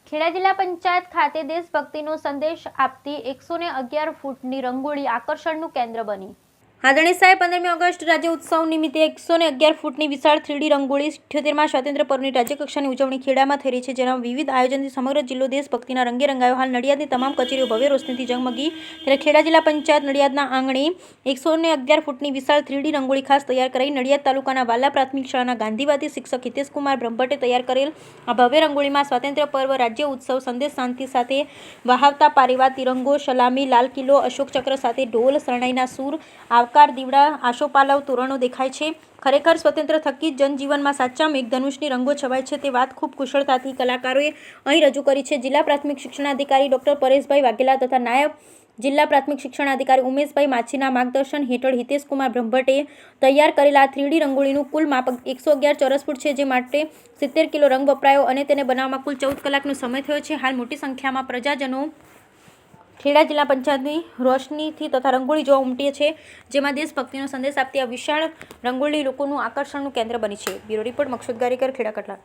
ખેડા જિલ્લા પંચાયત ખાતે દેશભક્તિનો સંદેશ આપતી 111 ફૂટની રંગોળી આકર્ષણનું કેન્દ્ર બની. આદરણીય સાહેબ 15મી ઓગસ્ટ રાજ્ય ઉત્સવ નિમિત્તે 111 ફૂટની વિશાળ 3D રંગોળી 78મા સ્વાતંત્ર્ય પર્વની રાજ્યકક્ષાની ઉજવણી ખેડામાં થઈ રહી છે, જેના વિવિધ આયોજનથી સમગ્ર જિલ્લો દેશભક્તિના રંગે રંગાયો. હાલ નડિયાદની તમામ કચેરીઓ ભવ્ય રોશનીથી ઝગમગી, ત્યારે ખેડા જિલ્લા પંચાયત નડિયાદના આંગણે 111 ફૂટની વિશાળ 3D રંગોળી ખાસ તૈયાર કરાઈ. નડિયાદ તાલુકાના વાલા પ્રાથમિક શાળાના ગાંધીવાદી શિક્ષક હિતેશકુમાર બ્રહ્મભટ્ટે તૈયાર કરેલ આ ભવ્ય રંગોળીમાં સ્વાતંત્ર્ય પર્વ, રાજ્ય ઉત્સવ સંદેશ શાંતિ સાથે વહાવતા પારેવા તિરંગો, સલામી, લાલ કિલ્લો, અશોક ચક્ર સાથે ઢોલ, શરણાઈના સૂર, આવકાર, દીવડા, આશોપાલવ, તોરણો દેખાય છે. ખરેખર સ્વતંત્ર થકી જનજીવનમાં સાચા મેઘધનુષની રંગો છવાય છે તે વાત ખૂબ કુશળતાથી કલાકારોએ અહીં રજૂ કરી છે. જિલ્લા પ્રાથમિક શિક્ષણાધિકારી ડૉક્ટર પરેશભાઈ વાઘેલા તથા નાયબ જિલ્લા પ્રાથમિક શિક્ષણાધિકારી ઉમેશભાઈ માછીના માર્ગદર્શન હેઠળ હિતેશકુમાર બ્રહ્મભટ્ટે તૈયાર કરેલા 3D રંગોળીનું કુલ માપ 111 ચોરસ ફૂટ છે, જે માટે 70 કિલો રંગ વપરાયો અને તેને બનાવવામાં કુલ 14 કલાકનો સમય થયો છે. હાલ મોટી સંખ્યામાં પ્રજાજનો ખેડા જિલ્લા પંચાયતની રોશનીથી તથા રંગોળી જોવા ઉમટે છે, જેમાં દેશભક્તિનો સંદેશ આપતી આ વિશાળ રંગોળી લોકોનું આકર્ષણનું કેન્દ્ર બની છે. Bureau report Maqsood Garikar, Kheda કટલા.